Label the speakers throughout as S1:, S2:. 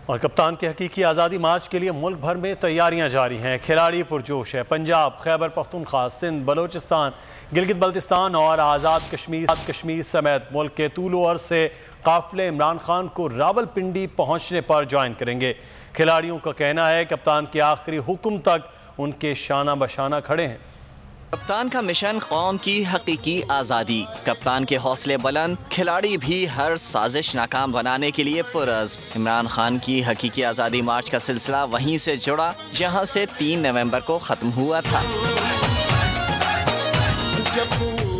S1: और कप्तान के हकीकी आज़ादी मार्च के लिए मुल्क भर में तैयारियां जारी हैं। खिलाड़ी पुरजोश है। पंजाब, खैबर पख्तूनख्वा, सिंध, बलोचिस्तान, गिलगित बल्तिस्तान और आज़ाद कश्मीर समेत मुल्क के तूलो अर्ज से काफिले इमरान खान को रावलपिंडी पहुंचने पर ज्वाइन करेंगे। खिलाड़ियों का कहना है कप्तान के आखिरी हुक्म तक उनके शाना बशाना खड़े हैं।
S2: कप्तान का मिशन कौम की हकीकी आज़ादी। कप्तान के हौसले बुलंद, खिलाड़ी भी हर साजिश नाकाम बनाने के लिए पुरअज़्म। इमरान खान की हकीकी आज़ादी मार्च का सिलसिला वहीं से जुड़ा जहां से 3 नवंबर को ख़त्म हुआ था।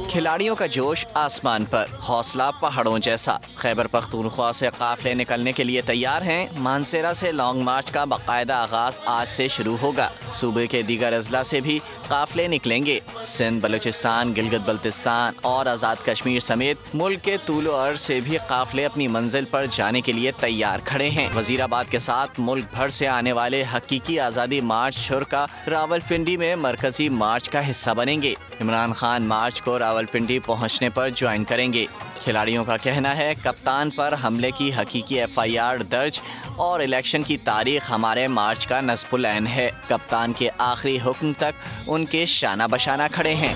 S2: खिलाड़ियों का जोश आसमान पर, हौसला पहाड़ों जैसा। खैबर पख्तूनख्वा से काफिले निकलने के लिए तैयार हैं। मानसेरा से लॉन्ग मार्च का बाकायदा आगाज आज से शुरू होगा। सूबे के दीगर अजला से भी काफिले निकलेंगे। सिंध, बलूचिस्तान, गिलगित बल्तिस्तान और आज़ाद कश्मीर समेत मुल्क के तूलो अर्ज से भी काफिले अपनी मंजिल पर जाने के लिए तैयार खड़े हैं। वजीराबाद के साथ मुल्क भर से आने वाले हकीकी आज़ादी मार्च शुरा रावलपिंडी में मरकजी मार्च का हिस्सा बनेंगे। इमरान खान मार्च को रावलपिंडी पहुंचने पर ज्वाइन करेंगे। खिलाड़ियों का कहना है कप्तान पर हमले की हकीकी FIR दर्ज और इलेक्शन की तारीख हमारे मार्च का नस्बुल ऐन है। कप्तान के आखिरी हुक्म तक उनके शाना बशाना खड़े हैं।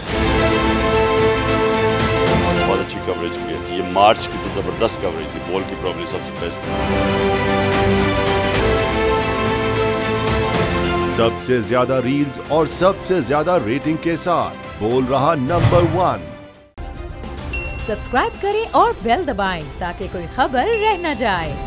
S3: बहुत अच्छी कवरेज की है। ये मार्च की तो जबरदस्त कवरेज थी। बॉल की प्रॉब्लम सबसे बेस्ट थी।
S4: सबसे ज्यादा रील्स और सबसे ज्यादा रेटिंग के साथ बोल रहा नंबर 1।
S5: सब्सक्राइब करें और बेल दबाएं ताकि कोई खबर रह न जाए।